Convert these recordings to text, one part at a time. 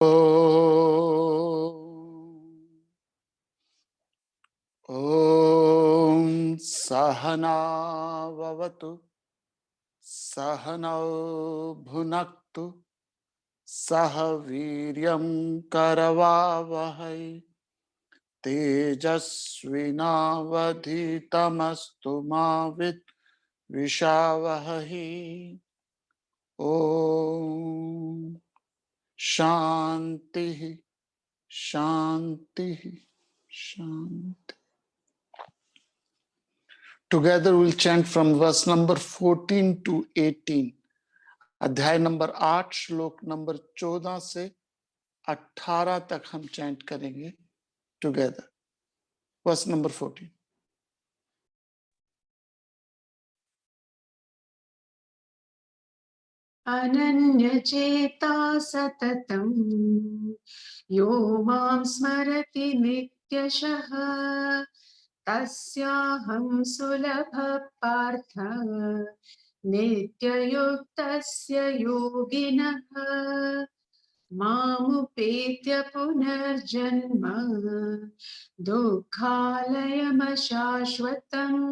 ॐ सहना भवतु सहनौ भुनक्तु सह वीर्यं करवावहै तेजस्विनावधीतमस्तु मा विद्विषावहै। ॐ शांति शांति शांति। Together we'll chant from verse number 14 to 18. अध्याय नंबर 8 श्लोक नंबर 14 से 18 तक हम चैंट करेंगे टुगेदर। Verse number 14। अनन्यचेता सततं यो मां स्मरति नित्यशः तस्याहं सुलभः पार्थ नित्ययुक्तस्य योगिनः मामुपेत्य पुनर्जन्म दुःखालयमशाश्वतम्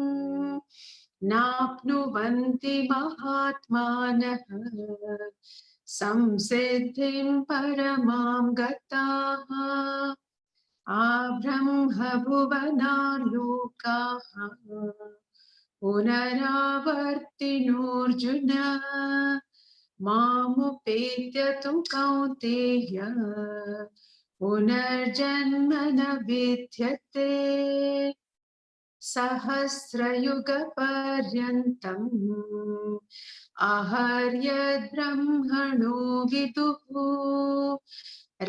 नाप्नुवन्ति महात्मानः संसिद्धिं परमां गताः आब्रह्मभुवनाल्लोकाः पुनरावर्तिनोऽर्जुन मामुपेत्य तु कौन्तेय पुनर्जन्म न विद्यते सहस्रयुगपर्यन्तम् आहर्यद्ब्रह्मणो विदुः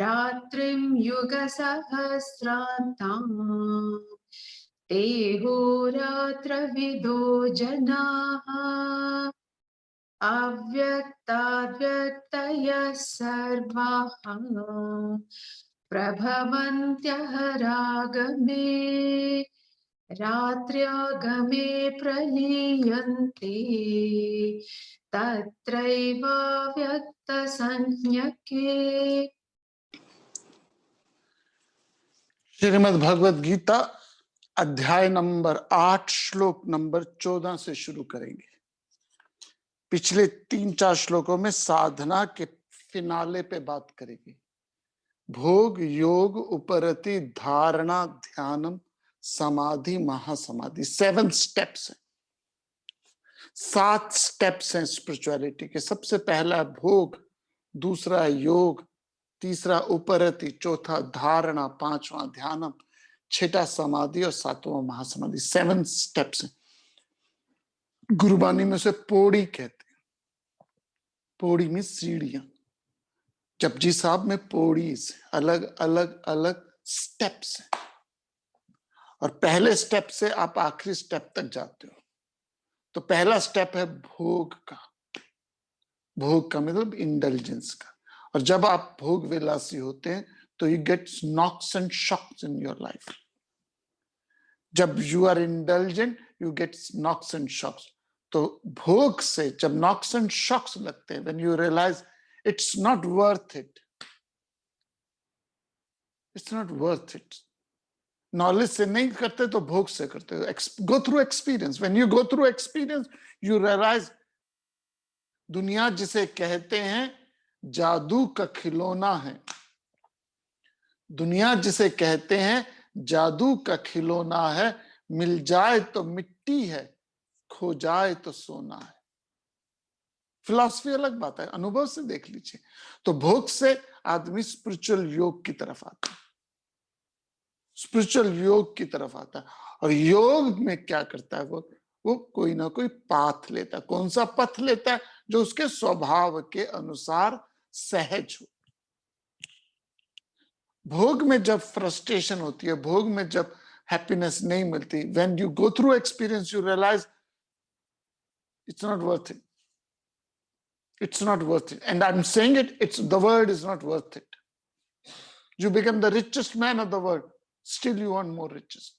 रात्रिं युगसहस्रान्ताम् तेहोरात्रविदो जनाः अव्यक्ताद्व्यक्तयः सर्वाः प्रभवन्त्यहरागमे रात्र्यागमे प्रलीयन्ते तत्रैवाव्यक्तसंज्ञके। श्रीमद् भगवद गीता अध्याय नंबर 8 श्लोक नंबर 14 से शुरू करेंगे। पिछले 3-4 श्लोकों में साधना के फिनाले पे बात करेंगे। भोग योग उपरति धारणा ध्यानम समाधि महासमाधि 7 स्टेप्स हैं। 7 स्टेप्स हैं स्पिरिचुअलिटी के। सबसे पहला भोग, दूसरा योग, तीसरा उपरति, चौथा धारणा, पांचवा ध्यानम, छठा समाधि और सातवां महासमाधि। 7 स्टेप्स हैं। गुरुबानी में उसे पौड़ी कहते हैं। पौड़ी में सीढ़ियां। जपजी साहब में पौड़ी अलग अलग अलग स्टेप्स हैं और पहले स्टेप से आप आखिरी स्टेप तक जाते हो। तो पहला स्टेप है भोग का। भोग का मतलब इंडल्जेंस का। और जब आप भोग विलासी होते हैं तो you get knocks and shocks in your life. जब you are indulgent you get knocks and shocks. तो भोग से जब नॉक्स एंड शॉक्स लगते हैं, when you realise it's not worth it, it's not worth it. Knowledge से नहीं करते तो भोग से करते हो। Go through experience. When you go through experience you realise दुनिया जिसे कहते हैं जादू का खिलौना है, दुनिया जिसे कहते हैं जादू का खिलौना है, मिल जाए तो मिट्टी है, खो जाए तो सोना है। फिलॉसफी अलग बात है, अनुभव से देख लीजिए। तो भोग से आदमी स्पिरिचुअल योग की तरफ आता है, स्पिरिचुअल योग की तरफ आता है। और योग में क्या करता है वो कोई ना कोई पाथ लेता है। कौन सा पथ लेता है? जो उसके स्वभाव के अनुसार सहज हो। भोग में जब फ्रस्ट्रेशन होती है, भोग में जब हैप्पीनेस नहीं मिलती, when you go through experience you realise it's not worth it, it's not worth it. And I'm saying it's the world is not worth it. You become the richest man of the world, still you want more richest.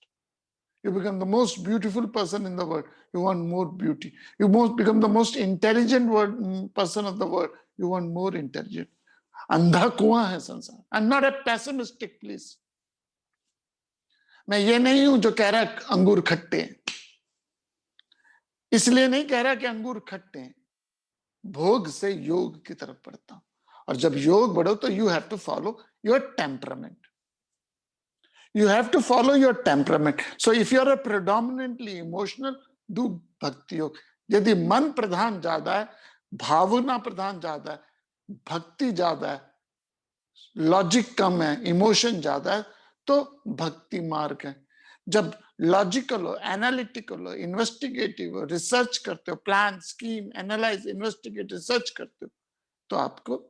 You become the most beautiful person in the world, you want more beauty. You become the most intelligent person of the world, you want more intelligent. अंधा कुआं है संसार। I am not a pessimistic please. मैं ये नहीं हूं जो कह रहा है अंगूर खट्टे हैं, इसलिए नहीं कह रहा कि अंगूर खट्टे हैं, भोग से योग की तरफ बढ़ता हूं। और जब योग बढ़ो तो you have to follow your temperament, you have to follow your temperament. So if you are a predominantly emotional, do bhakti yoga. यदि मन प्रधान ज्यादा है, भावना प्रधान ज्यादा है, भक्ति ज्यादा है, लॉजिक कम है, इमोशन ज्यादा है, तो भक्ति मार्ग है। जब लॉजिकल हो, एनालिटिकल हो, इन्वेस्टिगेटिव हो, रिसर्च करते हो, plan, scheme, analyse, investigate, research करते हो, तो आपको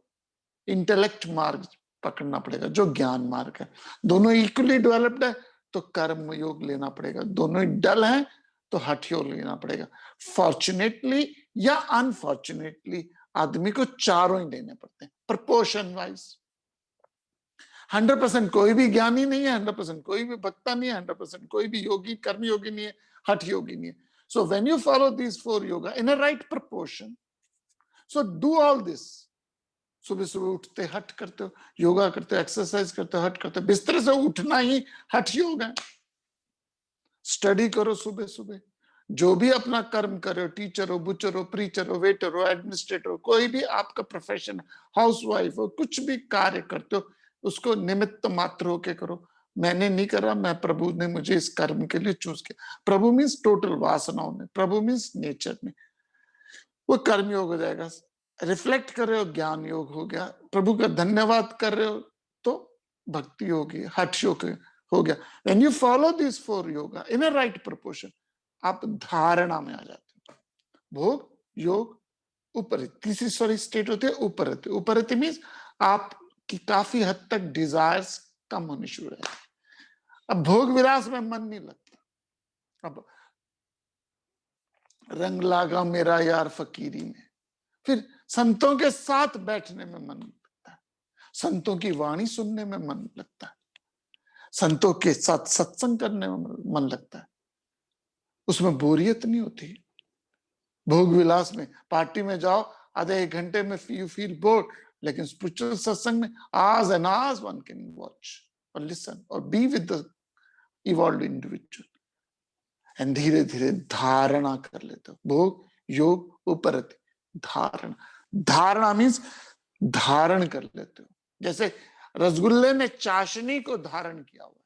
इंटेलेक्ट मार्ग पकड़ना पड़ेगा, जो ज्ञान मार्ग है। दोनों इक्वली डेवलप्ड है तो कर्म योग लेना पड़ेगा, दोनों ही डल है तो हठ योग लेना पड़ेगा। फॉर्चुनेटली या अनफॉर्चुनेटली आदमी को चारों ही लेने पड़ते हैं, प्रपोर्शन वाइज। 100% कोई भी ज्ञानी नहीं है, 100% कोई भी भक्ता नहीं है, 100% कोई भी योगी, कर्म योगी नहीं है, हठ योगी नहीं है। So when you follow these 4 yoga in a right proportion, so do all this. सुबह सुबह उठते हट करते हो, योगा करते हो, एक्सरसाइज करते हो, हट करते हो, बिस्तर से उठना ही हठ योग है। स्टडी करो सुबह सुबह, जो भी अपना कर्म करे हो, टीचर हो, बुचर हो, प्रीचर हो, वेटर हो, एडमिनिस्ट्रेटर हो, कोई भी आपका प्रोफेशन, हाउसवाइफ हो, कुछ भी कार्य करते हो, उसको निमित्त मात्र होके करो। मैंने नहीं करा, मैं प्रभु ने मुझे इस कर्म के लिए चूज किया। प्रभु मीन्स टोटल वासनाओं में, प्रभु मीन्स नेचर में, वो कर्म योग हो जाएगा। रिफ्लेक्ट कर रहे हो, ज्ञान योग हो गया। प्रभु का धन्यवाद कर रहे हो तो भक्ति होगी, हठ योग हो गया। When you follow this 4 yoga in a right proportion, आप धारणा में आ जाते हो। भोग, योग, उपरति, तीसरी सॉरी स्टेट होती है उपरति। उपरति मीन्स आपकी काफी हद तक डिजायर्स कम होनी शुरू है। अब भोग विलास में मन नहीं लगता, अब रंग लागा मेरा यार फकीरी में, फिर संतों के साथ बैठने में मन लगता है, संतों की वाणी सुनने में मन लगता है, संतों के साथ सत्संग करने में मन लगता है, उसमें बोरियत नहीं होती। भोग विलास में पार्टी में जाओ, आधे 1 घंटे में यू फील बोर्ड, लेकिन स्पिरिचुअल सत्संग में hours and hours one can watch और लिसन और be with the evolved individual, and धीरे धीरे धारणा कर लेते हो। भोग, योग, उपरति, धारणा। धारणा मीन्स धारण कर लेते हो। जैसे रसगुल्ले ने चाशनी को धारण किया हुआ है,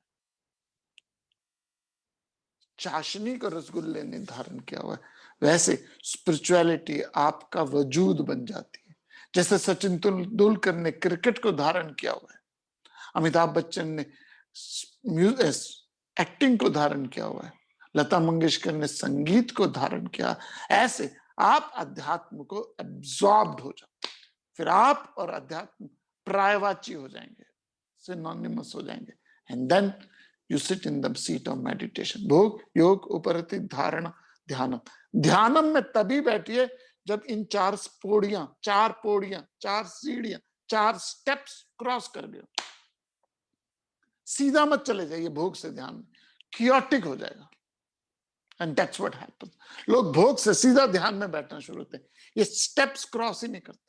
चाशनी को रसगुल्ले ने धारण किया हुआ है, वैसे स्पिरिचुअलिटी आपका वजूद बन जाती है। जैसे सचिन तेंदुलकर ने क्रिकेट को धारण किया हुआ है, अमिताभ बच्चन ने एक्टिंग को धारण किया हुआ है, लता मंगेशकर ने संगीत को धारण किया। ऐसे आप अध्यात्म को एब्जॉर्ब्ड हो जाओ, फिर आप और अध्यात्म प्रायवाची हो जाएंगे, सिनोनिमस हो जाएंगे, and then you sit in the seat of meditation. भोग, योग, उपरति, धारणा, ध्यानम। ध्यानम में तभी बैठिए जब इन 4 पौड़ियां, 4 सीढ़ियां, 4 स्टेप्स क्रॉस कर गए। सीधा मत चले जाइए भोग से ध्यान में, क्योटिक हो जाएगा। And that's what happens. लोग भोग से सीधा ध्यान में बैठना शुरू होते हैं, ये स्टेप्स क्रॉस ही नहीं करते।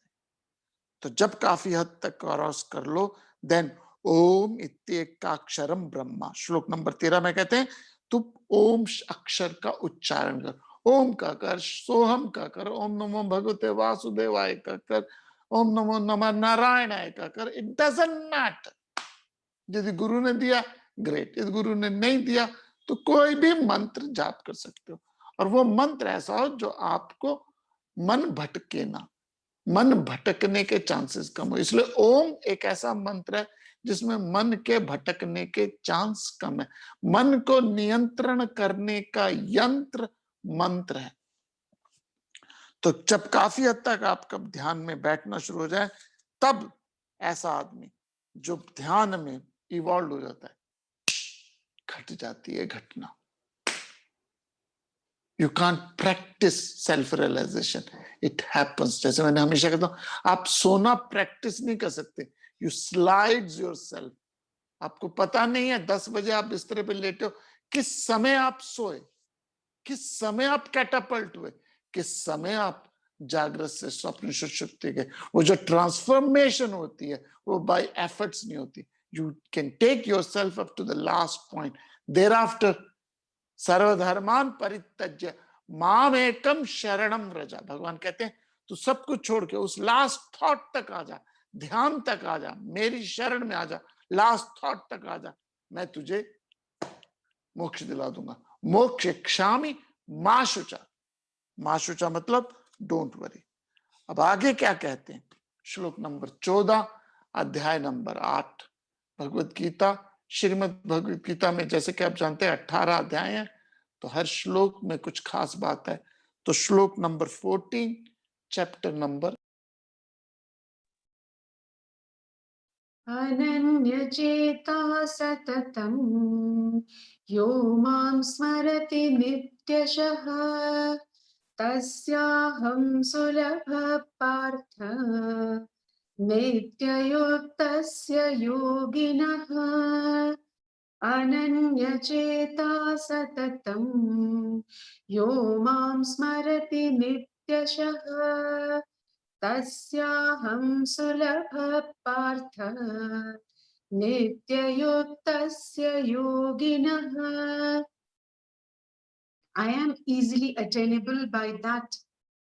तो जब काफी हद तक क्रॉस कर लो, देन ओम इत्येकाक्षरम ब्रह्मा, श्लोक नंबर 13 में कहते हैं तू ओम अक्षर का उच्चारण कर। ओम का कर, सोहम का कर, ओम नमो भगवते वासुदेवाय का कर, ओम नमो नमः नारायणाय का कर। इट डजंट मैटर, यदि गुरु ने दिया ग्रेट, यदि गुरु ने नहीं दिया तो कोई भी मंत्र जाप कर सकते हो, और वो मंत्र ऐसा हो जो आपको मन भटके ना, मन भटकने के चांसेस कम हो। इसलिए ओम एक ऐसा मंत्र है जिसमें मन के भटकने के चांस कम है। मन को नियंत्रण करने का यंत्र मंत्र है। तो जब काफी हद तक आपका ध्यान में बैठना शुरू हो जाए, तब ऐसा आदमी जो ध्यान में इवॉल्व हो जाता है, घट जाती है घटना। You can't practise self realisation, it happens. जैसे मैंने हमेशा कहता हूं, आप सोना प्रैक्टिस नहीं कर सकते, यू स्लाइड्स योरसेल्फ। आपको पता नहीं है 10 बजे आप बिस्तर पे लेटे हो, किस समय आप सोए, किस समय आप कैटापल्ट हुए, किस समय आप जागृत से स्वप्न सुषुप्ति के, वो जो ट्रांसफॉर्मेशन होती है वो बाय एफर्ट्स नहीं होती. You can take yourself up to the last point. Thereafter सर्वधर्मान परित्यज्य माम एकम शरणम व्रज. भगवान कहते हैं तू सब कुछ छोड़ के उस लास्ट थॉट तक आ जा, ध्यान तक आ जा, मेरी शरण में आ जा, लास्ट थॉट तक आ जा, मैं तुझे मोक्ष दिला दूंगा. मोक्ष क्षामी माशुचा. माशुचा मतलब डोंट वरी. अब आगे क्या कहते हैं? श्लोक नंबर 14 अध्याय नंबर 8 भगवत गीता. श्रीमद् भगवत गीता में जैसे कि आप जानते हैं 18 अध्याय हैं, तो हर श्लोक में कुछ खास बात है. तो श्लोक नंबर 14 चैप्टर नंबर. अनन्यचेता सततं यो मां स्मरति नित्यशः तस्याहं सुलभः पार्थ नित्ययुक्तस्य योगिनः. अनन्यचेता सततं यो मां स्मरति नित्यशः तस्याहं सुलभः पार्थ नित्ययुक्तस्य योगिनः. I am easily attainable by that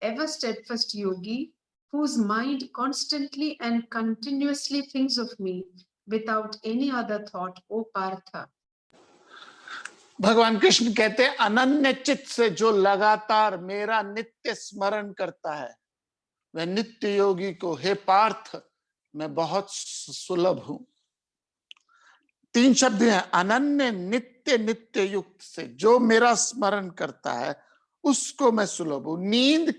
ever steadfast yogi whose mind constantly and continuously thinks of me without any other thought, O Partha. भगवान कृष्ण कहते हैं अनन्य चित्त से जो लगातार मेरा नित्य स्मरण करता है वह नित्य योगी को, हे पार्थ, मैं बहुत सुलभ हूं. 3 शब्द हैं. अनन्य, नित्य, नित्य युक्त से जो मेरा स्मरण करता है उसको मैं सुलभ हूं. नींद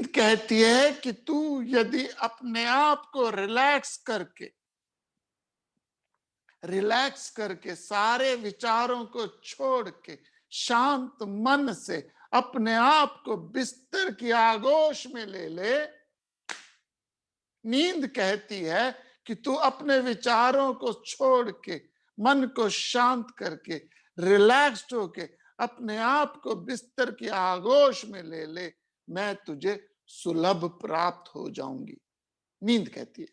कहती है कि तू यदि अपने आप को रिलैक्स करके सारे विचारों को छोड़ के शांत मन से अपने आप को बिस्तर की आगोश में ले ले. नींद कहती है कि तू अपने विचारों को छोड़ के मन को शांत करके रिलैक्स्ड होके अपने आप को बिस्तर की आगोश में ले ले, मैं तुझे सुलभ प्राप्त हो जाऊंगी. नींद कहती है.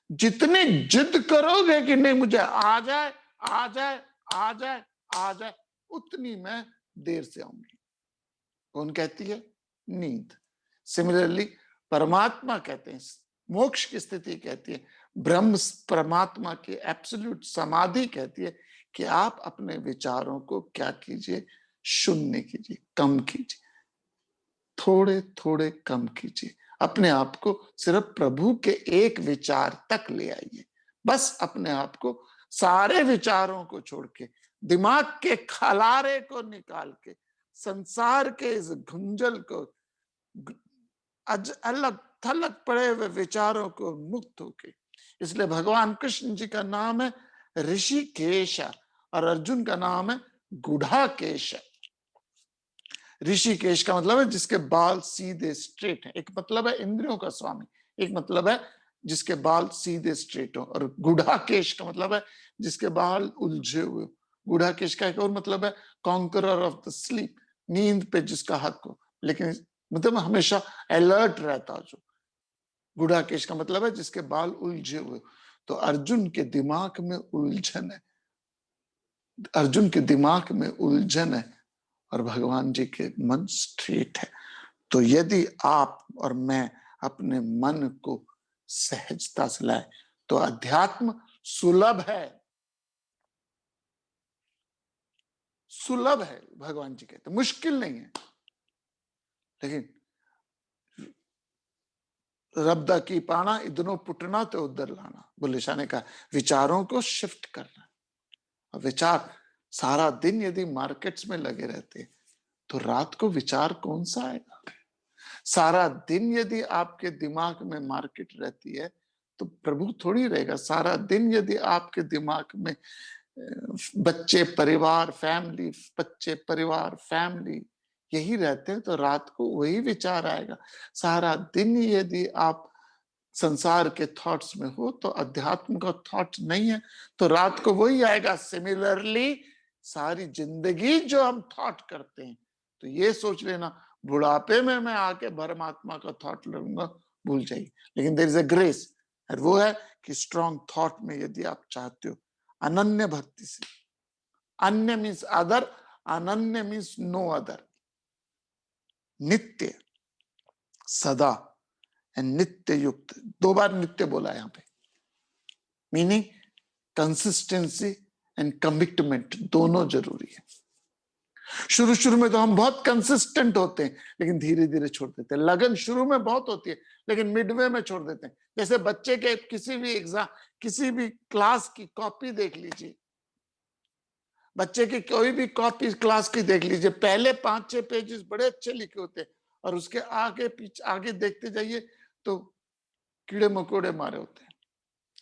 जितनी जिद करोगे कि नहीं मुझे आ जाए आ जाए आ जाए आ जाए, उतनी मैं देर से आऊंगी. कौन कहती है? नींद. सिमिलरली परमात्मा कहते हैं, मोक्ष की स्थिति कहती है, ब्रह्म परमात्मा की एब्सोल्यूट समाधि कहती है कि आप अपने विचारों को क्या कीजिए? शून्य कीजिए, कम कीजिए, थोड़े थोड़े कम कीजिए. अपने आप को सिर्फ प्रभु के एक विचार तक ले आइए. बस अपने आप को सारे विचारों को छोड़ के, दिमाग के खलारे को निकाल के, संसार के इस घुंझल को, अलग थलग पड़े हुए विचारों को मुक्त होके. इसलिए भगवान कृष्ण जी का नाम है ऋषिकेश और अर्जुन का नाम है गुढ़ाकेश. ऋषिकेश का मतलब है जिसके बाल सीधे स्ट्रेट हैं. एक मतलब है इंद्रियों का स्वामी, एक मतलब है जिसके बाल सीधे स्ट्रेट हो. और गुढ़ाकेश का मतलब है जिसके बाल उलझे हुए. गुढ़ाकेश का एक और मतलब है कॉन्करर ऑफ द स्लीप, नींद पे जिसका हक हो, लेकिन मतलब हमेशा अलर्ट रहता. जो गुढ़ाकेश का मतलब है जिसके बाल उलझे हुए. तो अर्जुन के दिमाग में उलझन है, अर्जुन के दिमाग में उलझन है और भगवान जी के मन स्ट्रेट है. तो यदि आप और मैं अपने मन को सहजता से लाए तो अध्यात्म सुलभ है. सुलभ है भगवान जी कहते, मुश्किल नहीं है. लेकिन रब्दा की पाना इदनो पुटना तो उधर लाना. बुल्ले शाह ने कहा विचारों को शिफ्ट करना. विचार सारा दिन यदि मार्केट्स में लगे रहते तो रात को विचार कौन सा आएगा? सारा दिन यदि आपके दिमाग में मार्केट रहती है तो प्रभु थोड़ी रहेगा. सारा दिन यदि आपके दिमाग में बच्चे परिवार फैमिली, बच्चे परिवार फैमिली यही रहते हैं तो रात को वही विचार आएगा. सारा दिन यदि आप संसार के थॉट्स में हो तो अध्यात्म का थॉट नहीं है तो रात को वही आएगा. सिमिलरली सारी जिंदगी जो हम थॉट करते हैं, तो ये सोच लेना बुढ़ापे में मैं आके परमात्मा का थॉट लूंगा, भूल जाइए। लेकिन देयर इज अ ग्रेस, और वो है कि स्ट्रॉन्ग थॉट में यदि आप चाहते हो अनन्य भक्ति से, अन्य मीन्स अदर, अनन्य मीन्स नो अदर, नित्य, सदा एंड नित्य युक्त, 2 बार नित्य बोला यहाँ पे, मीनिंग कंसिस्टेंसी एंड कमिटमेंट दोनों जरूरी है। शुरू शुरू में तो हम बहुत कंसिस्टेंट होते हैं, लेकिन धीरे धीरे छोड़ देते हैं। लगन शुरू में बहुत होती है, लेकिन मिडवे में छोड़ देते हैं। जैसे बच्चे के किसी भी एग्जाम, किसी भी क्लास की कॉपी देख लीजिए, बच्चे की कोई भी कॉपी क्लास की देख लीजिए, पहले 5-6 पेजेस बड़े अच्छे लिखे होते हैं, और उसके आगे पीछे आगे देखते जाइए तो कीड़े मकोड़े मारे होते हैं।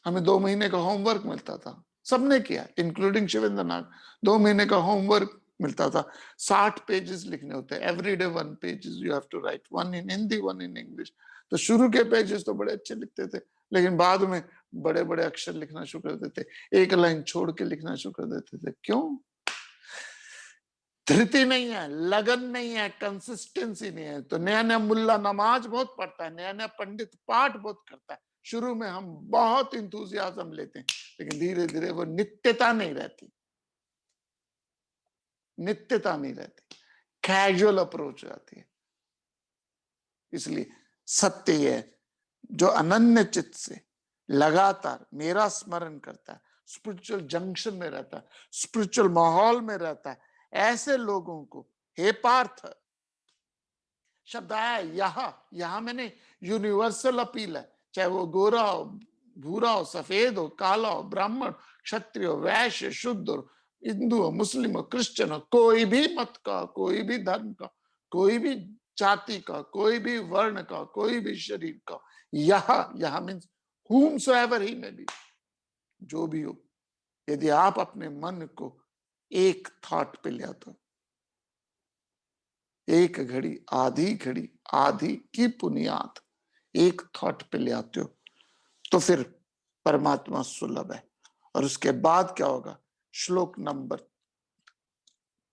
हमें 2 महीने का होमवर्क मिलता था, सबने किया इंक्लूडिंग शिवेंद्र नाग। 2 महीने का होमवर्क मिलता था, 60 पेजेस लिखने होते हैं, every day 1 pages you have to write, 1 in Hindi 1 in English. तो शुरू के पेजेस तो बड़े अच्छे लिखते थे, लेकिन बाद में बड़े बड़े अक्षर लिखना शुरू कर देते थे, एक लाइन छोड़ के लिखना शुरू कर देते थे। क्यों? धृति नहीं है, लगन नहीं है, कंसिस्टेंसी नहीं है। तो नया नया मुल्ला नमाज बहुत पढ़ता है, नया नया पंडित पाठ बहुत करता है, शुरू में हम बहुत इंथुजियाज्म लेते हैं, लेकिन धीरे धीरे वो नित्यता नहीं रहती, नित्यता नहीं रहती, कैजुअल अप्रोच हो जाती है। इसलिए सत्य है, जो अनन्य चित्त से लगातार मेरा स्मरण करता है, स्पिरिचुअल जंक्शन में रहता है, स्पिरिचुअल माहौल में रहता है, ऐसे लोगों को, हे पार्थ, शब्द आया यहां मैंने यूनिवर्सल अपील है, चाहे वो गोरा हो, भूरा हो, सफेद हो, काला हो, ब्राह्मण, क्षत्रिय, वैश्य, शुद्ध हो, हिंदू हो, मुस्लिम हो, क्रिश्चियन हो, कोई भी मत का, कोई भी धर्म का, कोई भी जाति का, कोई भी वर्ण का, कोई भी शरीर का, यह means whomsoever he may be, जो भी हो, यदि आप अपने मन को एक थॉट पे ले आते हो, एक घड़ी, आधी की बुनियाद एक थॉट पे ले आते हो, तो फिर परमात्मा सुलभ है। और उसके बाद क्या होगा? श्लोक नंबर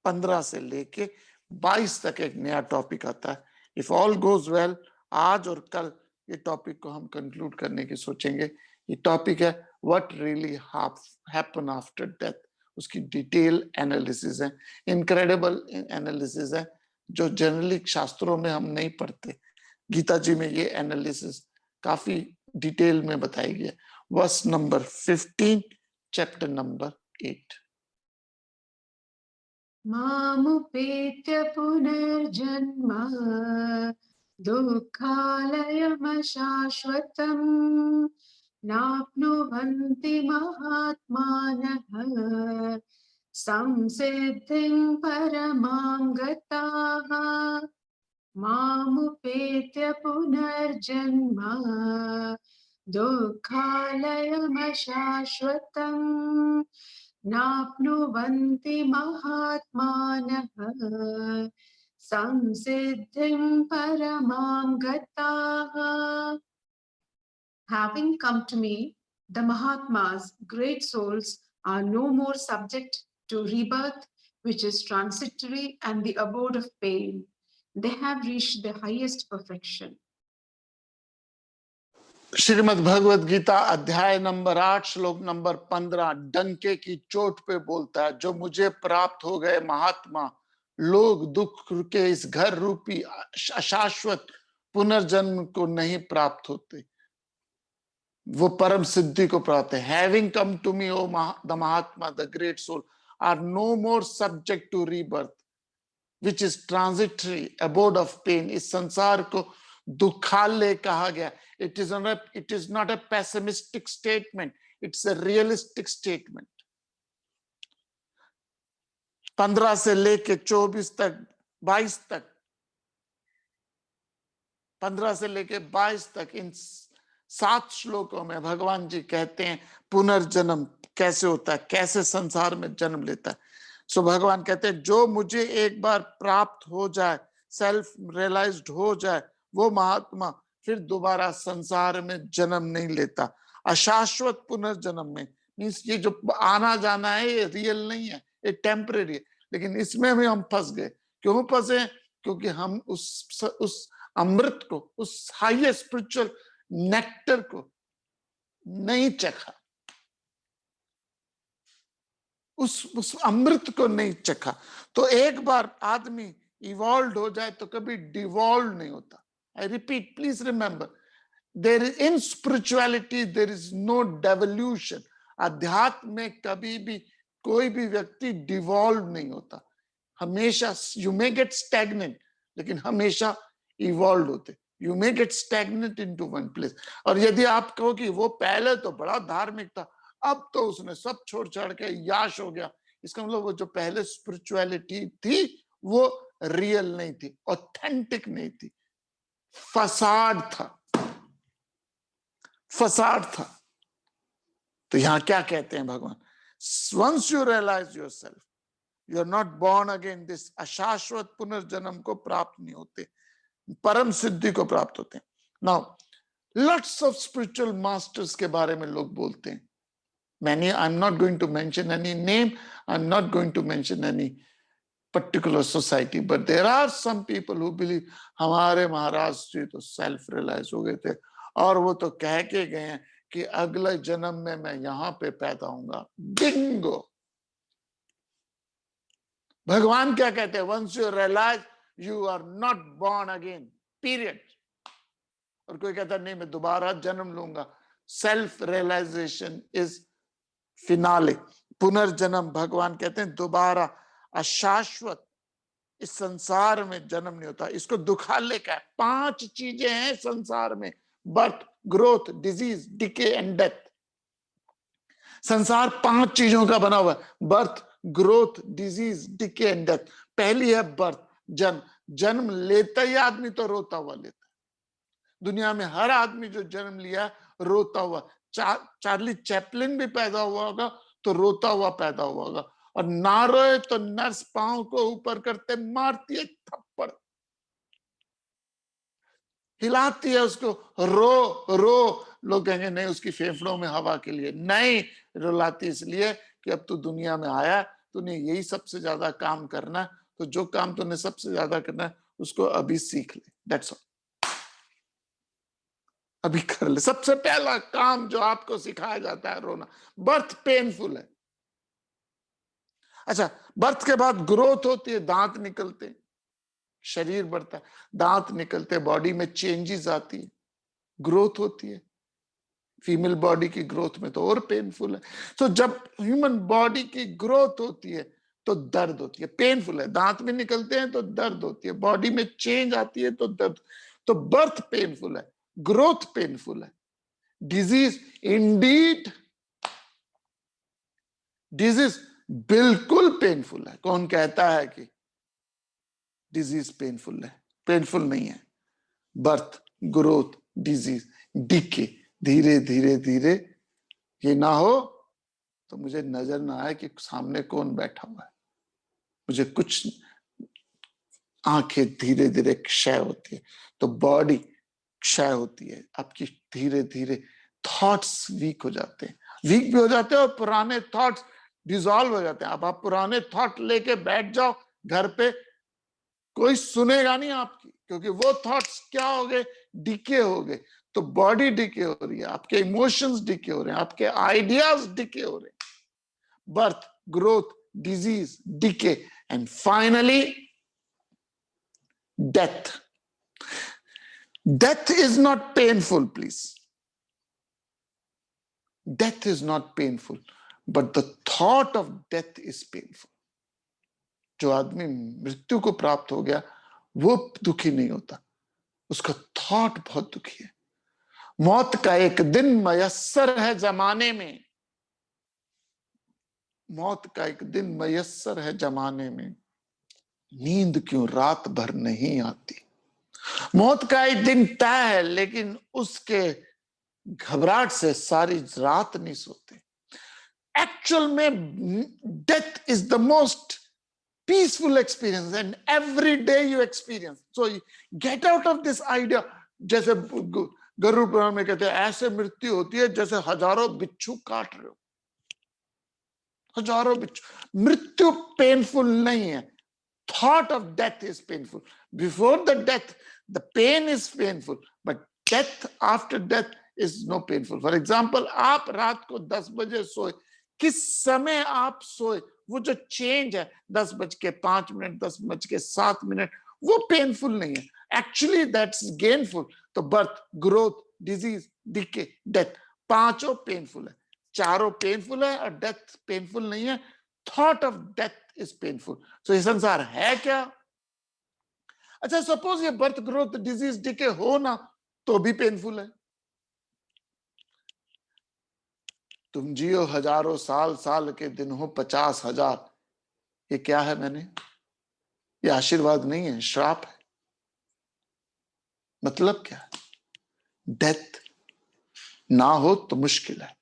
15 से लेके 22 तक एक नया टॉपिक आता है। इफ ऑल गोज वेल, आज और कल ये टॉपिक को हम कंक्लूड करने की सोचेंगे। ये टॉपिक है what really happen after death. उसकी डिटेल एनालिसिस है, इनक्रेडिबल एनालिसिस है, जो जनरली शास्त्रों में हम नहीं पढ़ते। गीता जी में ये एनालिसिस काफी डिटेल में बताई गई है। Verse number 15, chapter number 8। मामुपेत्य पुनर्जन्म दुःखालयमशाश्वतम् नाप्नुवन्ति महात्मानः संसिद्धिं परमां गताः। मामुपेत्य पुनर्जन्म दुःखालयमशाश्वतम् नाप्नुवन्ति महात्मानः संसिद्धिं परमां गताः। Having come to me, the Mahatmas, great souls, are no more subject to rebirth, which is transitory and the abode of pain. They have reached the highest perfection. Shrimad Bhagavad Gita अध्याय नंबर 8 श्लोक नंबर 15 डंके की चोट पे बोलता है, जो मुझे प्राप्त हो गए महात्मा लोग दुख के इस घर रूपी अशाश्वत पुनर्जन्म को नहीं प्राप्त होते, वो परम सिद्धि को प्राप्त है। Having come to me O the mahatma the great soul are no more subject to rebirth which is transitory abode of pain. इस संसार को दुखालय कहा गया। It is not a pessimistic statement, it's a realistic statement. 15 से लेके 24 तक, 22 तक, 15 से लेके 22 तक, इन 7 श्लोकों में भगवान जी कहते हैं पुनर्जन्म कैसे होता है, कैसे संसार में जन्म लेता है। सो भगवान कहते हैं जो मुझे एक बार प्राप्त हो जाए, सेल्फ रियलाइज्ड हो जाए, वो महात्मा फिर दोबारा संसार में जन्म नहीं लेता। अशाश्वत पुनर्जन्म में मीन्स ये जो आना जाना है ये रियल नहीं है, ये टेम्परेरी है, लेकिन इसमें भी हम फंस गए। क्यों फंसे? क्योंकि हम उस अमृत को, उस हाईएस्ट स्पिरिचुअल नेक्टर को नहीं चखा, उस अमृत को नहीं चखा। तो एक बार आदमी इवॉल्व हो जाए तो कभी डिवॉल्व नहीं होता। I repeat, please remember, there is in spirituality there is no devolution. अध्यात्म में कभी भी कोई भी व्यक्ति डिवॉल्व नहीं होता, हमेशा यू मे गेट स्टैग्नेंट, लेकिन हमेशा इवॉल्व होते। You may gate stagnant into one place. और यदि आप कहो कि वो पहले तो बड़ा धार्मिक था, अब तो उसने सब छोड़ छाड़ के याश हो गया, इसका मतलब वो जो पहले स्पिरिचुअलिटी थी वो रियल नहीं थी, ऑथेंटिक नहीं थी, फसाड था, फसाड था। तो यहां क्या कहते हैं भगवान? Once you realise yourself, you are not born again, this अशाश्वत पुनर्जन्म को प्राप्त नहीं होते, परम सिद्धि को प्राप्त होते हैं। Now lots of spiritual masters के बारे में लोग बोलते हैं, many, I'm not going to mention any name, I'm not going to mention any particular society, but there are some people who believe हमारे महाराज जी तो सेल्फ रियलाइज हो गए थे, और वो तो कह के गए हैं कि अगले जन्म में मैं यहां पे पैदा होऊंगा। बिंगो! भगवान क्या कहते हैं? Once you realise you are not born again, period. और कोई कहता नहीं मैं दोबारा जन्म लूंगा। सेल्फ रियलाइजेशन इज फिनाले, पुनर्जन्म। भगवान कहते हैं दोबारा अशाश्वत इस संसार में जन्म नहीं होता। इसको दुखाले का 5 चीजें हैं संसार में: birth, growth, disease, decay and death. संसार 5 चीजों का बना हुआ है: birth, growth, disease, decay and death. पहली है बर्थ, जन्म। जन्म लेता ही आदमी तो रोता हुआ लेता है। दुनिया में हर आदमी जो जन्म लिया रोता हुआ। चार्ली चैपलिन भी पैदा हुआ होगा तो रोता हुआ पैदा हुआ होगा, और ना रोए तो नर्स पांव को ऊपर करते मारती है थप्पड़, हिलाती है उसको, रो रो। लोग कहेंगे नहीं उसकी फेफड़ों में हवा के लिए नहीं, रुलाती इसलिए कि अब तू दुनिया में आया, तूने यही सबसे ज्यादा काम करना है, तो जो काम तूने सबसे ज्यादा करना है उसको अभी सीख ले, दैट्स ऑल। अभी कर ले। सबसे पहला काम जो आपको सिखाया जाता है रोना। बर्थ पेनफुल है। अच्छा, बर्थ के बाद ग्रोथ होती है, दांत निकलते हैं, शरीर बढ़ता है, दांत निकलते, बॉडी में चेंजेस आती है, ग्रोथ होती है। फीमेल बॉडी की ग्रोथ में तो और पेनफुल है। तो जब ह्यूमन बॉडी की ग्रोथ होती है तो दर्द होती है, पेनफुल है। दांत भी निकलते हैं तो दर्द होती है, बॉडी में चेंज आती है तो दर्द। तो बर्थ पेनफुल है, ग्रोथ पेनफुल है, डिजीज इंडीड, डिजीज बिल्कुल पेनफुल है। कौन कहता है कि डिजीज पेनफुल है? पेनफुल नहीं है। बर्थ, ग्रोथ, डिजीज, डिके, धीरे धीरे धीरे। ये ना हो तो मुझे नजर ना आए कि सामने कौन बैठा हुआ है, मुझे कुछ, आंखें धीरे धीरे क्षय होती है, तो बॉडी क्षय होती है आपकी धीरे धीरे। थॉट्स वीक हो जाते हैं, वीक भी हो जाते हैं, और पुराने थॉट्स डिसॉल्व हो जाते हैं। अब आप पुराने थॉट लेके बैठ जाओ घर पे, कोई सुनेगा नहीं आपकी, क्योंकि वो थॉट्स क्या हो गए? डिके हो गए। तो बॉडी डिके हो रही है, आपके इमोशंस डिके हो रहे हैं, आपके आइडियाज डिके हो रहे हैं। Birth, growth, disease, decay, and finally death. Death is not painful, please. Death is not painful, but the thought of death is painful. जो आदमी मृत्यु को प्राप्त हो गया वो दुखी नहीं होता, उसका थॉट बहुत दुखी है। मौत का एक दिन मयस्सर है जमाने में, मौत का एक दिन मयस्सर है जमाने में, नींद क्यों रात भर नहीं आती। मौत का एक दिन तय है, लेकिन उसके घबराहट से सारी रात नहीं सोते। एक्चुअल में death is the most peaceful experience, and every day you experience. So get out of this idea. जैसे गरुड़ पुराण में कहते हैं, ऐसे मृत्यु होती है जैसे हजारों बिच्छू काट रहे हो। हजारों बच्चों। मृत्यु पेनफुल नहीं है, thought of death is painful. Before the death the pain is painful, but death after death is no painful. For example, आप रात को 10 बजे सोए, किस समय आप सोए, वो जो चेंज है 10:05, 10:07, वो पेनफुल नहीं है, एक्चुअली दैट्स गेनफुल। तो birth, growth, disease, decay, death, पांचों पेनफुल है। चारों पेनफुल है और डेथ पेनफुल नहीं है। Thought of death is painful. So ये संसार है क्या? अच्छा, सपोज ये बर्थ, ग्रोथ, डिजीज, डिके हो ना, तो भी पेनफुल है। तुम जियो हजारों साल, साल के दिन हो 50,000, ये क्या है? मैंने, ये आशीर्वाद नहीं है, श्राप है। मतलब क्या? डेथ ना हो तो मुश्किल है।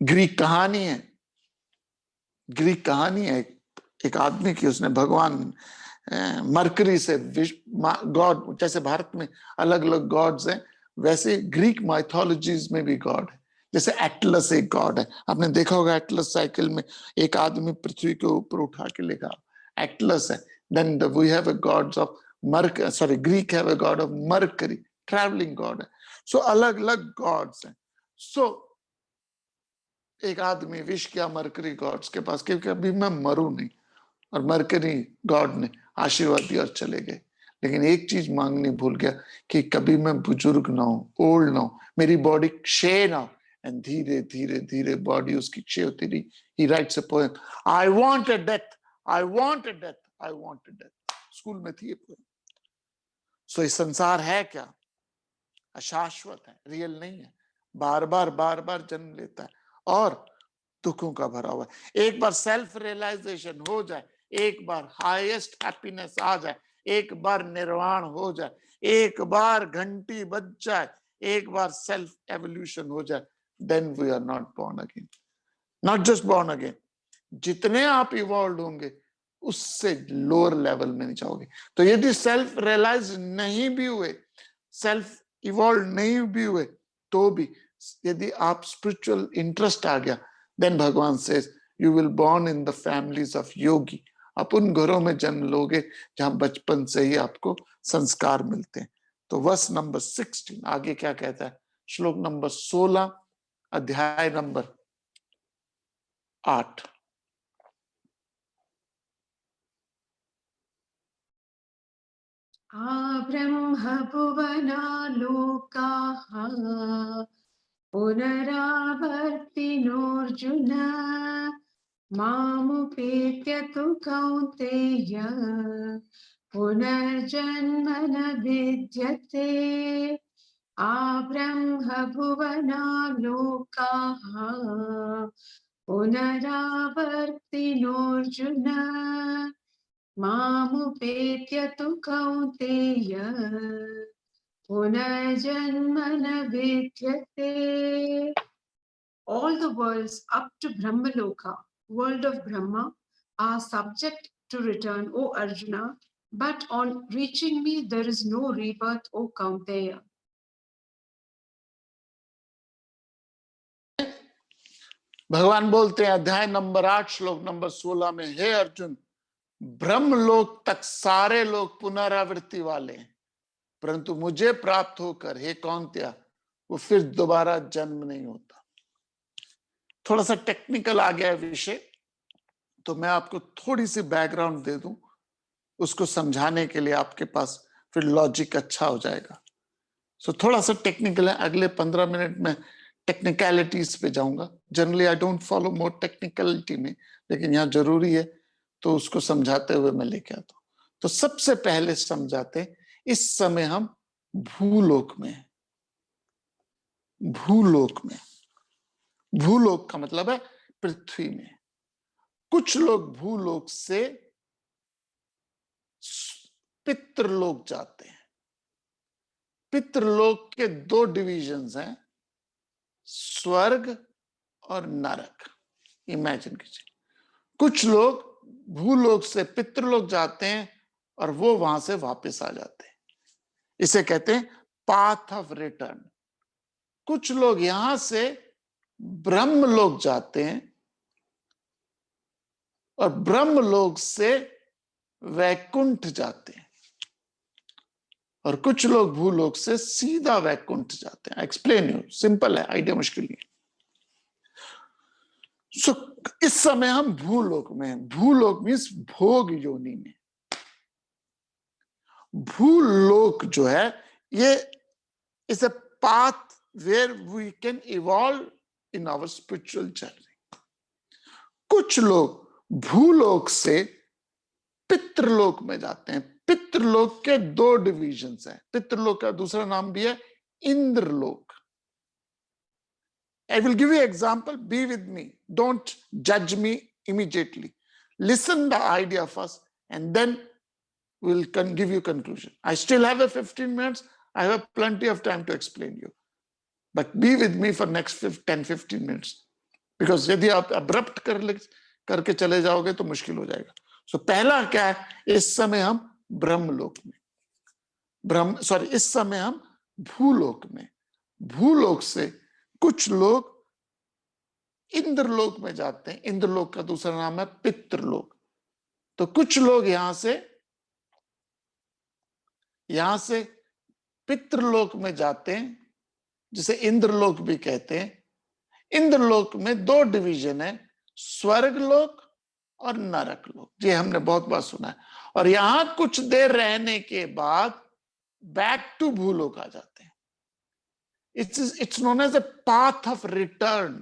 ग्रीक कहानी है, ग्रीक कहानी है एक आदमी की, उसने भगवान मरकरी से गॉड, जैसे भारत में अलग अलग गॉड्स हैं, वैसे ग्रीक माइथोलॉजीज में भी गॉड है। जैसे एटलस एक गॉड है, आपने देखा होगा एटलस साइकिल में एक आदमी पृथ्वी के ऊपर उठा के लेगा, एटलस है। Then we have a gods of Greek have a god of Mercury, travelling god है। सो अलग अलग गॉड्स हैं। सो एक आदमी विश किया मरकरी गॉड्स के पास, क्योंकि अभी मैं मरूं नहीं, और मरकरी गॉड ने आशीर्वाद दिया और चले गए। लेकिन एक चीज मांगनी भूल गया कि कभी मैं बुजुर्ग ना हूं, ओल्ड ना हूं, मेरी बॉडी क्षय ना हो। एंड धीरे धीरे धीरे बॉडी उसकी क्षय होती रही। ही rights a poem, I want a death, I want a death, I want a death. School में थी ये पोएम। सो ये संसार है क्या? अशाश्वत है, रियल नहीं है, बार बार जन्म लेता है और दुखों का भरा हुआ है। एक बार सेल्फ रियलाइजेशन हो जाए, एक बार हाईएस्ट हैप्पीनेस आ जाए, एक बार निर्वाण हो जाए, एक बार घंटी बज जाए, एक बार सेल्फ एवोल्यूशन हो जाए, then we are not born again. Not just born again, जितने आप इवॉल्व होंगे उससे लोअर लेवल में नहीं जाओगे। तो यदि सेल्फ रियलाइज नहीं भी हुए, सेल्फ इवॉल्व नहीं भी हुए, तो भी यदि आप स्पिरिचुअल इंटरेस्ट आ गया, देन भगवान says you will born in the families of yogi. आप उन घरों में जन्म लोगे जहां बचपन से ही आपको संस्कार मिलते हैं। तो वर्स नंबर 16 आगे क्या कहता है? श्लोक नंबर 16, अध्याय नंबर 8। ब्रह्म भुवना लोकाः पुनरावर्तिनोऽर्जुन मामुपेत्य तु कौन्तेय पुनर्जन्म न विद्यते। ब्रह्म भुवना लोकाः पुनरावर्तिनोऽर्जुन मामुपेत्य तु कौन्तेय पुनर्जन्म न विद्यते। All the worlds up to Brahmaloka, world of Brahma, are subject to return, O Arjuna, but on reaching me there is no rebirth, O Kaunteya. भगवान बोलते हैं अध्याय नंबर 8 श्लोक नंबर 16 में, हे अर्जुन, ब्रह्मलोक तक सारे लोग पुनरावृत्ति वाले हैं, परंतु मुझे प्राप्त होकर हे कौन्त्या वो फिर दोबारा जन्म नहीं होता। थोड़ा सा टेक्निकल आ गया विषय, तो मैं आपको थोड़ी सी बैकग्राउंड दे दूं, उसको समझाने के लिए आपके पास फिर लॉजिक अच्छा हो जाएगा। सो थोड़ा सा टेक्निकल है, अगले 15 मिनट में टेक्निकलिटीज पे जाऊंगा। Generally I don't follow more technicality में, लेकिन यहाँ जरूरी है तो उसको समझाते हुए मैं लेके आता हूँ। तो सबसे पहले समझाते हैं, इस समय हम भूलोक में हैं। भूलोक में, भूलोक का मतलब है पृथ्वी में। कुछ लोग भूलोक से पितृलोक जाते हैं। पितृलोक के 2 डिविजन्स हैं, स्वर्ग और नरक। इमेजिन कीजिए, कुछ लोग भूलोक से पितृलोक जाते हैं और वो वहां से वापस आ जाते हैं, इसे कहते हैं पाथ ऑफ रिटर्न। कुछ लोग यहां से ब्रह्मलोक जाते हैं और ब्रह्मलोक से वैकुंठ जाते हैं, और कुछ लोग भूलोक से सीधा वैकुंठ जाते हैं। एक्सप्लेन यू, सिंपल है, आइडिया मुश्किल नहीं है। सो इस समय हम भूलोक में हैं। भूलोक मीन्स भोग योनि में। भूलोक जो है ये is a path where we can evolve in our spiritual journey. कुछ लोग भूलोक से पितृलोक में जाते हैं। पितृलोक के दो डिविजन्स हैं। पितृलोक का दूसरा नाम भी है Indralok. I will give you example. Be with me. Don't judge me immediately. Listen the idea first, and then we'll give you conclusion. I still have a 15 minutes. I have plenty of time to explain you. But be with me for next 10-15 minutes. Because यदि आप abrupt करके चले जाओगे तो मुश्किल हो जाएगा। So पहला क्या है, इस समय हम ब्रह्मलोक में, इस समय हम भूलोक में। भूलोक से कुछ लोग इंद्रलोक में जाते हैं। इंद्रलोक का दूसरा नाम है पितृलोक। तो कुछ लोग यहां से पितृलोक में जाते हैं, जिसे इंद्रलोक भी कहते हैं। इंद्रलोक में दो डिवीजन है, स्वर्गलोक और नरकलोक। ये हमने बहुत बार सुना है। और यहां कुछ देर रहने के बाद बैक टू भूलोक आ जाते हैं। It's known as a path of return.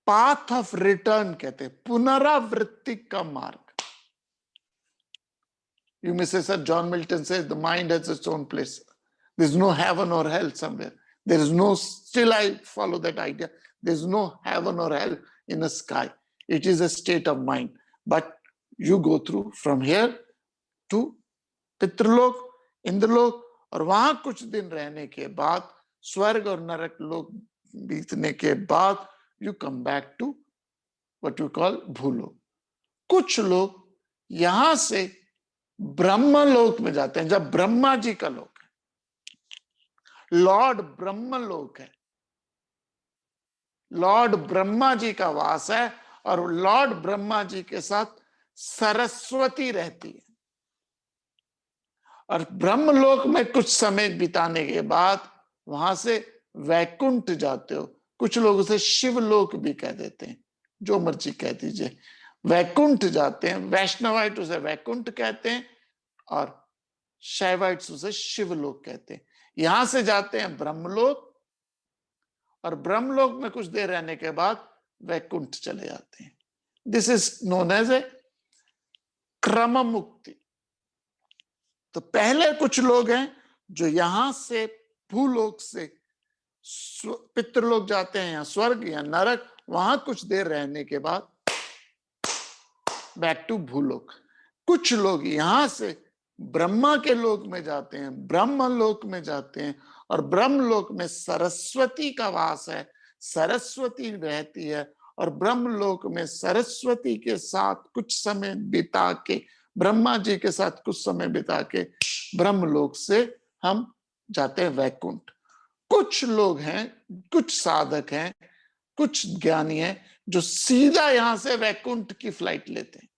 Path of return कहते हैं, पुनरावृत्ति का मार्ग। You may say, sir, John Milton says the mind has its own place. There's no heaven or hell somewhere. There is no, still I follow that idea. There's no heaven or hell in the sky. It is a state of mind. But you go through from here to पितृलोक, Indralok, और वहां कुछ दिन रहने के बाद, स्वर्ग और नरक लोक बीतने के बाद, you come back to what you call भूलोक। कुछ लोग यहां से ब्रह्मलोक में जाते हैं, जब ब्रह्मा जी का लोक है, लॉर्ड ब्रह्मलोक है, लॉर्ड ब्रह्मा जी का वास है, और लॉर्ड ब्रह्मा जी के साथ सरस्वती रहती है। और ब्रह्मलोक में कुछ समय बिताने के बाद वहां से वैकुंठ जाते हो। कुछ लोग उसे शिवलोक भी कह देते हैं, जो मर्जी कह दीजिए। वैकुंठ जाते हैं, वैष्णवाइट उसे वैकुंठ कहते हैं और शैवाइट्स उसे शिवलोक कहते हैं। यहां से जाते हैं ब्रह्मलोक, और ब्रह्मलोक में कुछ देर रहने के बाद वैकुंठ चले जाते हैं। This is known as a क्रम मुक्ति। तो पहले कुछ लोग हैं जो यहां से भूलोक से पितृलोक जाते हैं, या स्वर्ग या नरक, वहां कुछ देर रहने के बाद बैक टू भूलोक। कुछ लोग यहां से ब्रह्मा के लोक में जाते हैं, ब्रह्मलोक में जाते हैं, और ब्रह्मलोक में सरस्वती का वास है, सरस्वती रहती है, और ब्रह्मलोक में सरस्वती के साथ कुछ समय बिता के, ब्रह्मा जी के साथ कुछ समय बिता के, ब्रह्मलोक से हम जाते हैं वैकुंठ। कुछ लोग हैं, कुछ साधक हैं, कुछ ज्ञानी हैं जो सीधा यहां से वैकुंठ की फ्लाइट लेते हैं।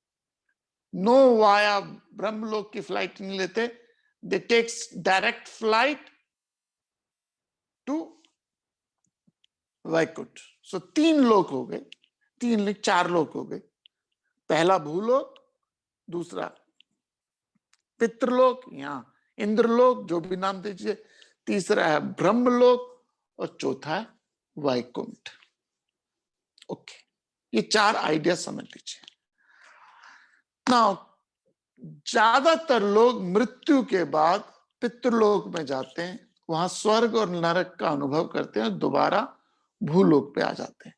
नो वाया ब्रह्मलोक की फ्लाइट नहीं लेते, they takes direct flight to Vaikuntha. So 3 लोक हो गए, 3 नहीं 4 लोक हो गए। पहला भूलोक, दूसरा पितृलोक या इंद्रलोक, जो भी नाम दीजिए, तीसरा है ब्रह्मलोक, और चौथा है वैकुंठ। ओके, ये 4 आइडिया समझ लीजिए। नाउ ज्यादातर लोग मृत्यु के बाद पितृलोक में जाते हैं, वहां स्वर्ग और नरक का अनुभव करते हैं, दोबारा भूलोक पे आ जाते हैं।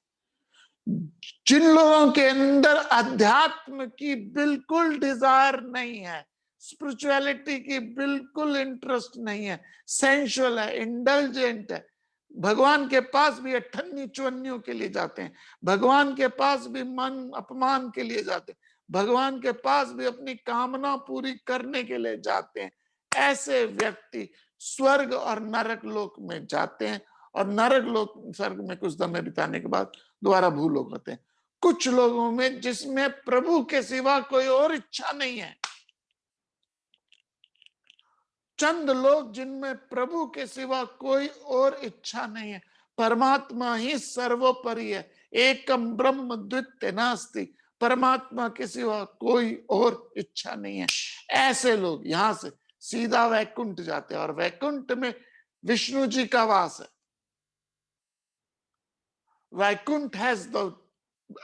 जिन लोगों के अंदर अध्यात्म की बिल्कुल डिजायर नहीं है, स्पिरिचुअलिटी की बिल्कुल इंटरेस्ट नहीं है, सेंसुअल है, इंडल्जेंट है, भगवान के पास भी अठन्नी चुन्नियों के लिए जाते हैं, भगवान के पास भी मन अपमान के लिए जाते हैं, भगवान के पास भी अपनी कामना पूरी करने के लिए जाते हैं, ऐसे व्यक्ति स्वर्ग और नरक लोक में जाते हैं, और नरक लोक स्वर्ग में कुछ समय बिताने के बाद दोबारा भूलोक होते हैं। कुछ लोगों में जिसमें प्रभु के सिवा कोई और इच्छा नहीं है। चंद लोग जिनमें प्रभु के सिवा कोई और इच्छा नहीं है। परमात्मा ही सर्वोपरि है। एकम ब्रह्म द्वितीय नास्ति। परमात्मा के सिवा कोई और इच्छा नहीं है। ऐसे लोग यहां से सीधा वैकुंठ जाते हैं, और वैकुंठ में विष्णु जी का वास है। Vaikuntha has the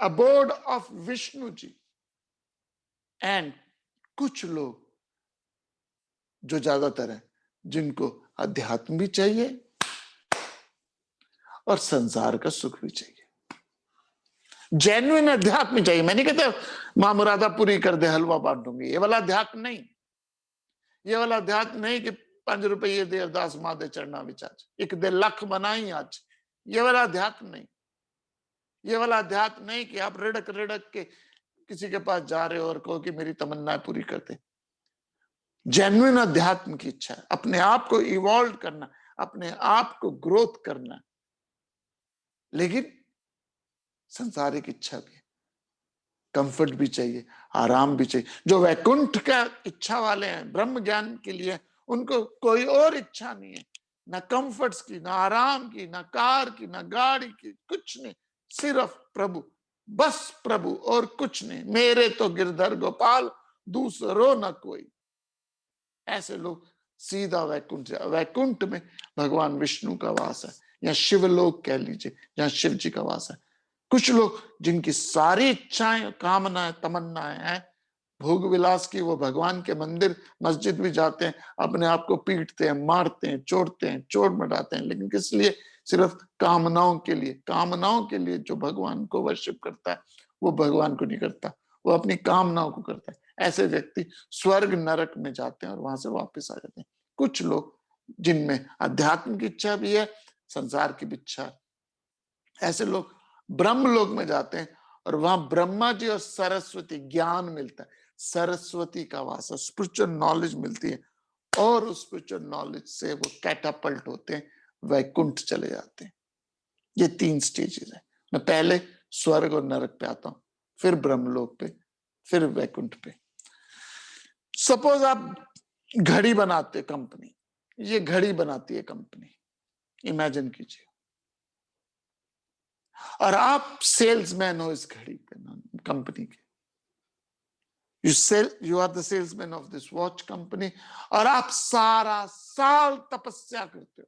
abode of Vishnu ji. And कुछ लोग जो ज्यादातर है, जिनको अध्यात्म भी चाहिए और संसार का सुख भी चाहिए, जेन्युइन अध्यात्म चाहिए। मैं नहीं कहता मां मुरादा पूरी कर दे हलवा बांट दूंगी, ये वाला अध्यात्म नहीं। ये वाला अध्यात्म नहीं कि 5 रुपये दे अरदास मां दे चढ़ना विचार एक दे लख बनाई आज। ये वाला अध्यात्म नहीं। ये वाला अध्यात्म नहीं कि आप रिड़क रिड़क के किसी के पास जा रहे हो और कहो कि मेरी तमन्नाएं पूरी करते। जेन्युइन अध्यात्म की इच्छा है अपने आप को इवॉल्व करना, अपने आप को ग्रोथ करना, लेकिन संसारिक इच्छा भी, कंफर्ट भी चाहिए, आराम भी चाहिए। जो वैकुंठ का इच्छा वाले हैं, ब्रह्म ज्ञान के लिए, उनको कोई और इच्छा नहीं है, ना कंफर्ट्स की, ना आराम की, ना कार की, ना गाड़ी की, कुछ नहीं, सिर्फ प्रभु, बस प्रभु और कुछ नहीं। मेरे तो गिरधर गोपाल, दूसरो न कोई। ऐसे लोग सीधा वैकुंठ। वैकुंठ में भगवान विष्णु का वास है, या शिवलोक कह लीजिए, जहां शिव जी का वास है। कुछ लोग जिनकी सारी इच्छाएं, कामनाएं, तमन्नाएं हैं भोग विलास की, वो भगवान के मंदिर मस्जिद भी जाते हैं, अपने आप को पीटते हैं, मारते हैं, चोटते हैं, चोट मटाते हैं, लेकिन किस लिए? सिर्फ कामनाओं के लिए। कामनाओं के लिए जो भगवान को वर्शिप करता है, वो भगवान को नहीं करता, वो अपनी कामनाओं को करता है। ऐसे व्यक्ति स्वर्ग नरक में जाते हैं और वहां से वापस आ जाते हैं। कुछ लोग जिनमें अध्यात्म की इच्छा भी है, संसार की भी इच्छा है, ऐसे लोग ब्रह्म लोक में जाते हैं, और वहां ब्रह्मा जी और सरस्वती, ज्ञान मिलता है, सरस्वती का वास, स्पिरिचुअल नॉलेज मिलती है, और उस स्पिरिचुअल नॉलेज से वो कैटापल्ट होते हैं, वैकुंठ चले जाते हैं। ये 3 स्टेजेस है। मैं पहले स्वर्ग और नरक पे आता हूं, फिर ब्रह्मलोक पे, फिर वैकुंठ पे। सपोज आप घड़ी बनाते कंपनी, ये घड़ी बनाती है कंपनी, इमेजिन कीजिए, और आप सेल्समैन हो इस घड़ी पे, कंपनी के। You are the salesman of this watch company, और आप सारा साल तपस्या करते हो,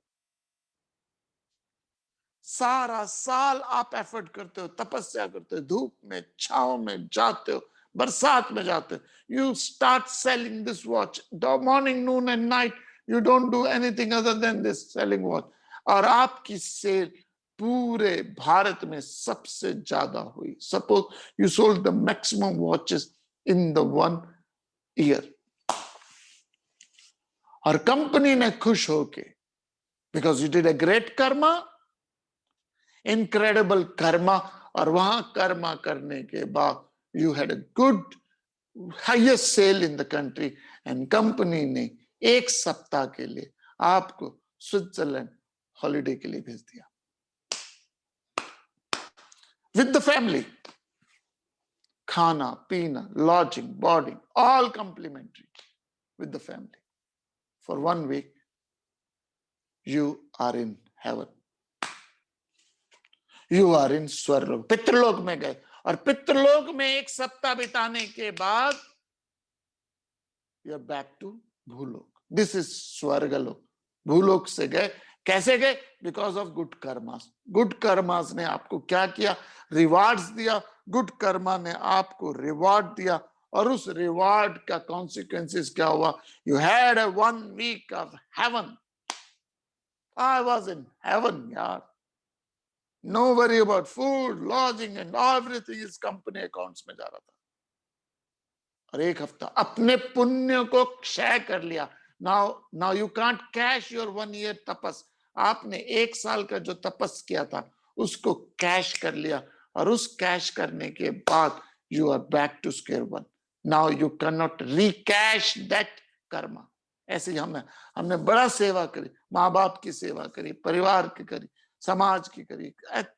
सारा साल आप एफर्ट करते हो, तपस्या करते हो, धूप में, छांव में जाते हो, बरसात में जाते हो। You start selling this watch, morning, noon and night, you don't do anything other than this selling watch, और आपकी सेल पूरे भारत में सबसे ज्यादा हुई। Suppose you sold the maximum watches in the 1 year, और कंपनी ने खुश होके, because you did a great karma, incredible karma, और वहां कर्मा करने के बाद you had a good highest sale in the country, and company ने 1 सप्ताह के लिए आपको स्विट्जरलैंड हॉलिडे के लिए भेज दिया विद द फैमिली। खाना पीना, lodging, boarding, all complimentary with the family for 1 week. You are in heaven, you are in swarg, पितृलोक में गए, और पितृलोक में 1 सप्ताह बिताने के बाद you are back to Bhuloka. This is Swargaloka. Bhuloka से गए, कैसे गए? Because of good karmas. Good karmas ने आपको क्या किया? रिवार्ड्स दिया। गुड कर्मा ने आपको रिवार्ड दिया, और उस रिवार्ड का कॉन्सिक्वेंसेस क्या हुआ? You had a 1 week of heaven. I was in heaven यार। No worry about food, lodging and everything is company accounts में जा रहा था। और 1 हफ्ता अपने पुण्य को क्षय कर लिया। Now you can't cash your 1 year तपस। आपने 1 साल का जो तपस किया था उसको कैश कर लिया, और उस कैश करने के बाद you are back to square one. Now you cannot recash that Karma. ऐसे ही हमने बड़ा सेवा करी, माँ बाप की सेवा करी, परिवार की करी, समाज की करिए,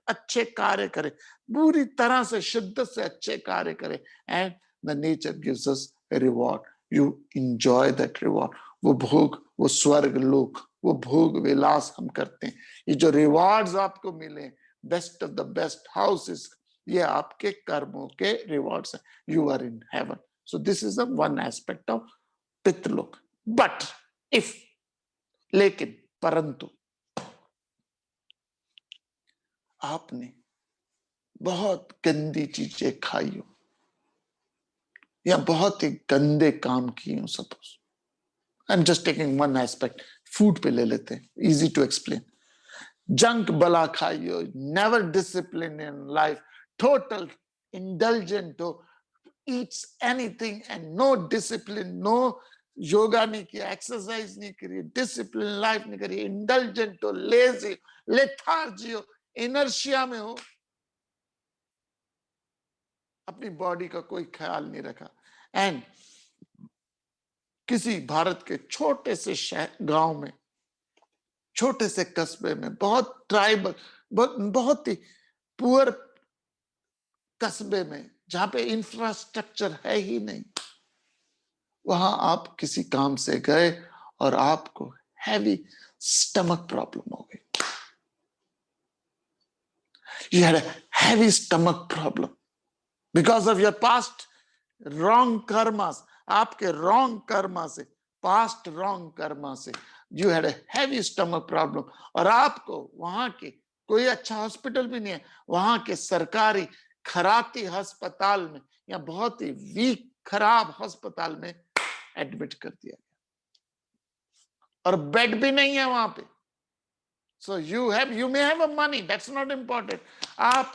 अच्छे कार्य करें, पूरी तरह से शुद्ध से अच्छे कार्य करें, and the nature gives us reward. You enjoy that reward. वो भोग, वो स्वर्ग लोक, वो भोग विलास हम करते हैं. ये जो रिवॉर्ड्स आपको मिले, best of the best houses, ये आपके कर्मों के रिवॉर्ड्स हैं. You are in heaven. So this is the one aspect of Pitriloka. But if, लेकिन, परंतु आपने बहुत गंदी चीजें खाई हो या बहुत ही गंदे काम किए हो, suppose, I am just taking one aspect, food पे ले लेते हैं, इजी टू एक्सप्लेन. जंक बला खाई हो, never discipline in life, total indulgent हो, eats anything and no discipline, no yoga नहीं किया, एक्सरसाइज नहीं करी, डिसिप्लिन लाइफ नहीं करी, इंडल्जेंट हो, लेजी, लेथार्जी हो, इनर्शिया में हो, अपनी बॉडी का कोई ख्याल नहीं रखा, एंड किसी भारत के छोटे से शहर, गांव में, छोटे से कस्बे में, बहुत ट्राइबल, बहुत ही पुअर कस्बे में, जहां पे इंफ्रास्ट्रक्चर है ही नहीं, वहां आप किसी काम से गए और आपको हैवी स्टमक प्रॉब्लम हो गई. You had a heavy stomach problem because of your past wrong karmas. आपके wrong karma से, past wrong karma से, you had a heavy stomach problem. और आपको वहां के कोई अच्छा हॉस्पिटल भी नहीं है, वहां के सरकारी खराती अस्पताल में या बहुत ही वीक खराब अस्पताल में एडमिट कर दिया गया, और बेड भी नहीं है वहां पे. So you may have a money, that's not important.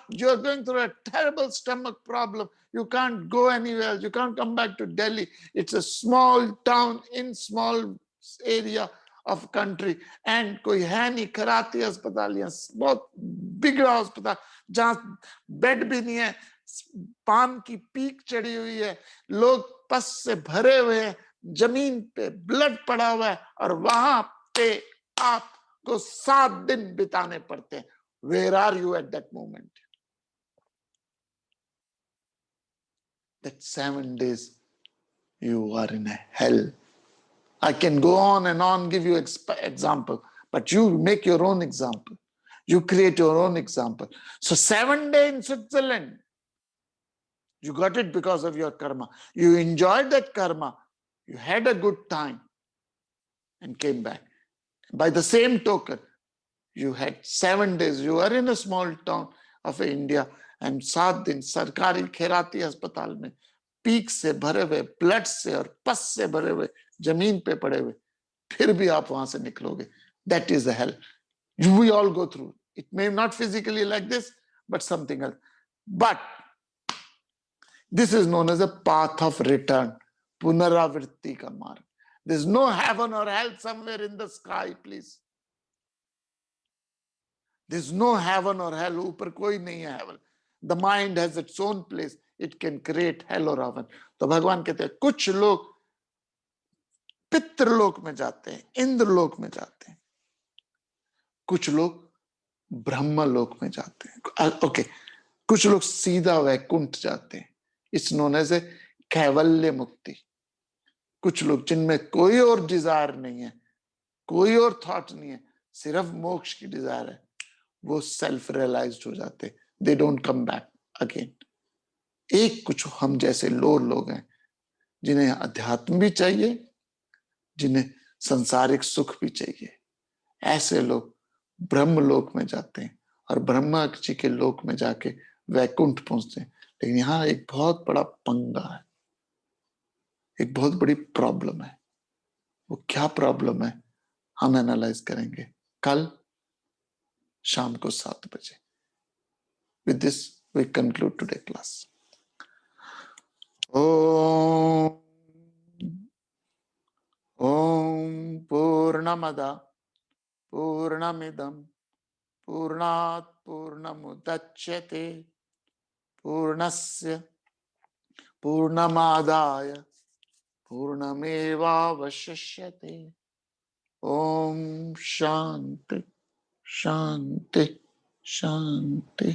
You're going through a terrible stomach problem. You can't go anywhere. You can't come back to Delhi. It's a small town in small area of country. And कोई है नहीं कराती अस्पताल या बहुत बिगड़ा अस्पताल जहां बेड भी नहीं है, पान की पीक चढ़ी हुई है, लोग पस से भरे हुए हैं, जमीन पे ब्लड पड़ा हुआ है, और वहां पे आप को 7 दिन बिताने पड़ते हैं. Where are you at that moment? That 7 days you are in a hell. I can go on and on, give you example, but you make your own example. You create your own example. So 7 days in Switzerland, you got it because of your karma. You enjoyed that karma. You had a good time and came back. By the same token, you had 7 days, you are in a small town of India, and 7 दिन सरकारी खैराती अस्पताल में peak से भरे हुए, blood से और पस से भरे हुए, जमीन पे पड़े हुए, फिर भी आप वहां से निकलोगे. That is the hell. We all go through. It may not physically like this, but something else. But this is known as a path of return, पुनरावृत्ति का मार्ग. There's no heaven or hell somewhere in the sky, please. There's no heaven or hell. ऊपर कोई नहीं है heaven. The mind has its own place. It can create hell or heaven. तो भगवान कहते हैं कुछ लोग पितृलोक में जाते हैं, इंद्रलोक में जाते हैं, कुछ लोग ब्रह्मलोक में जाते हैं. ओके, कुछ लोग सीधा वैकुंठ जाते हैं. इट्स नोन एज ए कैवल्य मुक्ति. कुछ लोग जिनमें कोई और डिजायर नहीं है, कोई और थॉट नहीं है, सिर्फ मोक्ष की डिजायर है, वो सेल्फ रियलाइज्ड हो जाते. They don't come back again. एक कुछ हम जैसे लोग हैं जिन्हें अध्यात्म भी चाहिए, जिन्हें सांसारिक सुख भी चाहिए. ऐसे लोग ब्रह्मलोक में जाते हैं और ब्रह्मा जी के लोक में जाके वैकुंठ पहुंचते हैं. लेकिन यहाँ एक बहुत बड़ा पंगा है, एक बहुत बड़ी प्रॉब्लम है. वो क्या प्रॉब्लम है हम एनालाइज करेंगे कल शाम को 7 बजे. With this, we conclude today's class. Om Purnamada Purnamidam Purnat Purnamudachyate Purnasya Purnamadaya Purnamevavashishyate. Om Shanti Shanti Shanti.